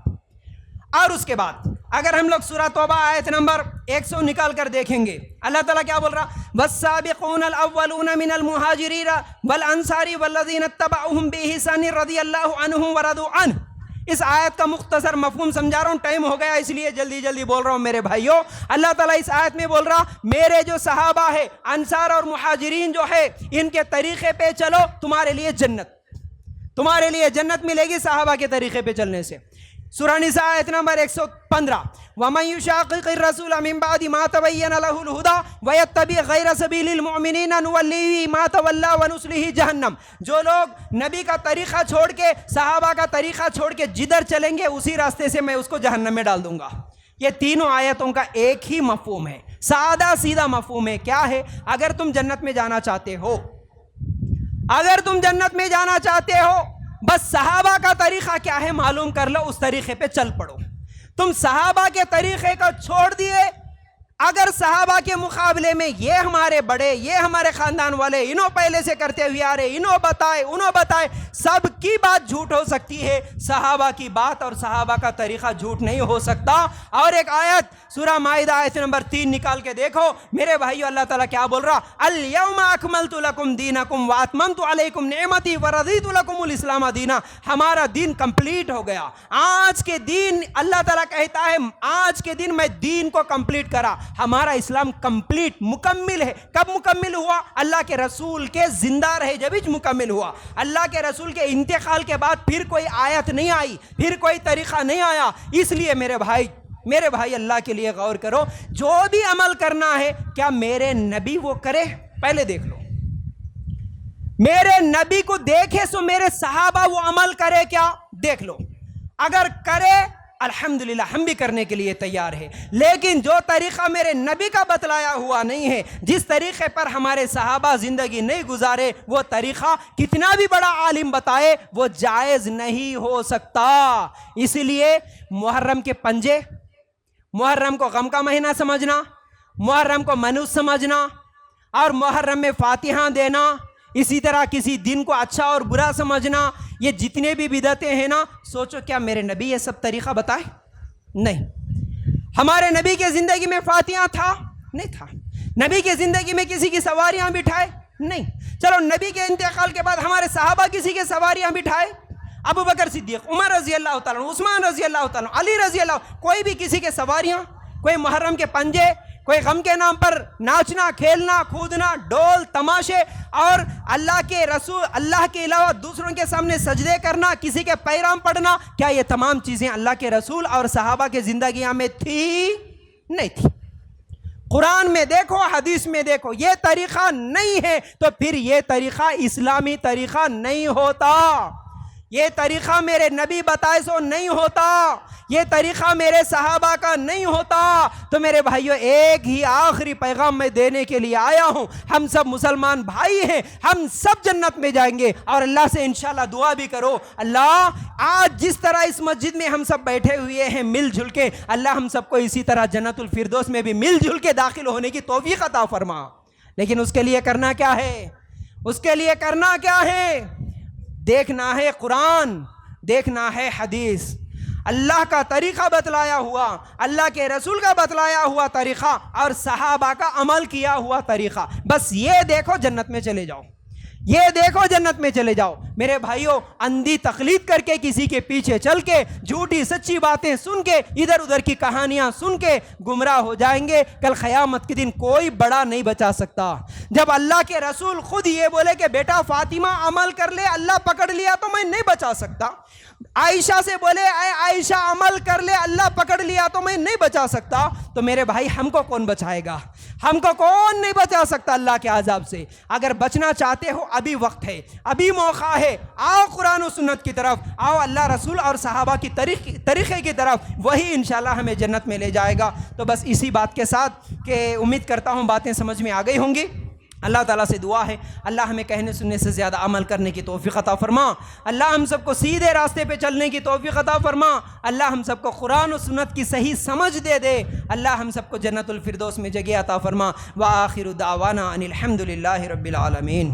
اور اس کے بعد اگر ہم لوگ سورہ توبہ آیت نمبر 100 نکال کر دیکھیں گے، اللہ تعالیٰ کیا بول رہا؟ وَالسَّابِقُونَ الْأَوَّلُونَ مِنَ الْمُهَاجِرِينَ وَالْأَنصَارِ وَالَّذِينَ اتَّبَعُوهُم بِإِحْسَانٍ رَضِيَ اللَّهُ عَنْهُمْ وَرَضُوا عَنْهُ۔ اس آیت کا مختصر مفہوم سمجھا رہا ہوں، ٹائم ہو گیا اس لیے جلدی بول رہا ہوں میرے بھائیوں۔ اللہ تعالیٰ اس آیت میں بول رہا، میرے جو صحابہ ہے، انصار اور مہاجرین جو ہے، ان کے طریقے پہ چلو، تمہارے لیے جنت ملے گی صحابہ کے طریقے پہ چلنے سے۔ سورہ نساء آیت نمبر 115، وَمَن يُشَاقِقِ الرَّسُولَ مِن بَعْدِ مَا تَبَيَّنَ لَهُ الْهُدَى وَيَتَّبِعْ غَيْرَ سَبِيلِ الْمُؤْمِنِينَ نُوَلِّهِ مَا تَوَلَّى وَنُصْلِهِ جَهَنَّمَ، جو لوگ نبی کا طریقہ چھوڑ کے، صحابہ کا طریقہ چھوڑ کے جدھر چلیں گے، اسی راستے سے میں اس کو جہنم میں ڈال دوں گا۔ یہ تینوں آیتوں کا ایک ہی مفہوم ہے، سادہ سیدھا مفہوم ہے۔ کیا ہے؟ اگر تم جنت میں جانا چاہتے ہو، اگر تم جنت میں جانا چاہتے ہو، بس صحابہ کا طریقہ کیا ہے معلوم کر لو، اس طریقے پہ چل پڑو۔ تم صحابہ کے طریقے کو چھوڑ دیے، اگر صحابہ کے مقابلے میں یہ ہمارے بڑے، یہ ہمارے خاندان والے، انہوں پہلے سے کرتے ہوئے آ رہے، انہوں بتائے، سب کی بات جھوٹ ہو سکتی ہے، صحابہ کی بات اور صحابہ کا طریقہ جھوٹ نہیں ہو سکتا۔ اور ایک آیت سورہ مائدہ آیت نمبر 3 نکال کے دیکھو میرے بھائیو، اللہ تعالیٰ کیا بول رہا؟ الْيَوْمَ أَكْمَلْتُ لَكُمْ دِينَكُمْ وَأَتْمَمْتُ عَلَيْكُمْ نِعْمَتِي وَرَضِيتُ لَكُمُ الْإِسْلَامَ دِينًا، ہمارا دین کمپلیٹ ہو گیا۔ آج کے دن اللہ تعالیٰ کہتا ہے، آج کے دن میں دین کو کمپلیٹ کرا، ہمارا اسلام کمپلیٹ مکمل ہے۔ کب مکمل ہوا؟ اللہ کے رسول کے زندہ رہے جب مکمل ہوا۔ اللہ کے رسول کے انتقال کے بعد پھر کوئی آیت نہیں آئی، پھر کوئی طریقہ نہیں آیا۔ اس لیے میرے بھائی اللہ کے لیے غور کرو، جو بھی عمل کرنا ہے، کیا میرے نبی وہ کرے؟ پہلے دیکھ لو، میرے نبی کو دیکھے سو میرے صحابہ وہ عمل کرے کیا؟ دیکھ لو، اگر کرے الحمدللہ ہم بھی کرنے کے لیے تیار ہے، لیکن جو طریقہ میرے نبی کا بتلایا ہوا نہیں ہے، جس طریقے پر ہمارے صحابہ زندگی نہیں گزارے، وہ طریقہ کتنا بھی بڑا عالم بتائے وہ جائز نہیں ہو سکتا۔ اس لیے محرم کے پنجے، محرم کو غم کا مہینہ سمجھنا، محرم کو منحوس سمجھنا، اور محرم میں فاتحہ دینا، اسی طرح کسی دن کو اچھا اور برا سمجھنا، یہ جتنے بھی بدعتیں ہیں نا، سوچو کیا میرے نبی یہ سب طریقہ بتائے؟ نہیں۔ ہمارے نبی کے زندگی میں فاتحہ تھا؟ نہیں تھا۔ نبی کے زندگی میں کسی کی سواریاں بٹھائے؟ نہیں۔ چلو نبی کے انتقال کے بعد ہمارے صحابہ کسی کے سواریاں بٹھائے؟ ابو بکر صدیق، عمر رضی اللہ تعالیٰ، عثمان رضی اللہ تعالیٰ، علی رضی اللہ، کوئی بھی کسی کے سواریاں؟ کوئی محرم کے پنجے کوئی غم کے نام پر ناچنا کھیلنا کودنا ڈول تماشے اور اللہ کے رسول اللہ کے علاوہ دوسروں کے سامنے سجدے کرنا کسی کے پیغام پڑھنا، کیا یہ تمام چیزیں اللہ کے رسول اور صحابہ کے زندگیاں میں تھی؟ نہیں تھی۔ قرآن میں دیکھو حدیث میں دیکھو، یہ طریقہ نہیں ہے تو پھر یہ طریقہ اسلامی طریقہ نہیں ہوتا، یہ طریقہ میرے نبی بتائے سو نہیں ہوتا، یہ طریقہ میرے صحابہ کا نہیں ہوتا۔ تو میرے بھائیوں ایک ہی آخری پیغام میں دینے کے لیے آیا ہوں، ہم سب مسلمان بھائی ہیں، ہم سب جنت میں جائیں گے، اور اللہ سے انشاءاللہ دعا بھی کرو، اللہ آج جس طرح اس مسجد میں ہم سب بیٹھے ہوئے ہیں مل جل کے، اللہ ہم سب کو اسی طرح جنت الفردوس میں بھی مل جل کے داخل ہونے کی توفیق عطا فرما۔ لیکن اس کے لیے کرنا کیا ہے؟ اس کے لیے کرنا کیا ہے؟ دیکھنا ہے قرآن، دیکھنا ہے حدیث، اللہ کا طریقہ بتلایا ہوا، اللہ کے رسول کا بتلایا ہوا طریقہ اور صحابہ کا عمل کیا ہوا طریقہ، بس یہ دیکھو جنت میں چلے جاؤ، یہ دیکھو جنت میں چلے جاؤ۔ میرے بھائیوں اندھی تقلید کر کے کسی کے پیچھے چل کے جھوٹی سچی باتیں سن کے ادھر ادھر کی کہانیاں سن کے گمراہ ہو جائیں گے، کل قیامت کے دن کوئی بڑا نہیں بچا سکتا۔ جب اللہ کے رسول خود یہ بولے کہ بیٹا فاطمہ عمل کر لے اللہ پکڑ لیا تو میں نہیں بچا سکتا، عائشہ سے بولے اے عائشہ عمل کر لے اللہ پکڑ لیا تو میں نہیں بچا سکتا، تو میرے بھائی ہم کو کون بچائے گا؟ ہم کو کون نہیں بچا سکتا اللہ کے عذاب سے؟ اگر بچنا چاہتے ہو ابھی وقت ہے، ابھی موقع ہے، آؤ قرآن و سنت کی طرف، آؤ اللہ رسول اور صحابہ کی طریقے کی طرف، وہی انشاءاللہ ہمیں جنت میں لے جائے گا۔ تو بس اسی بات کے ساتھ کہ امید کرتا ہوں باتیں سمجھ میں آ گئی ہوں گی۔ اللہ تعالیٰ سے دعا ہے اللہ ہمیں کہنے سننے سے زیادہ عمل کرنے کی توفیق عطا فرما، اللہ ہم سب کو سیدھے راستے پہ چلنے کی توفیق عطا فرما، اللہ ہم سب کو قرآن و سنت کی صحیح سمجھ دے دے، اللہ ہم سب کو جنت الفردوس میں جگہ عطا فرما۔ وآخر دعوانا ان الحمد للہ رب العالمین۔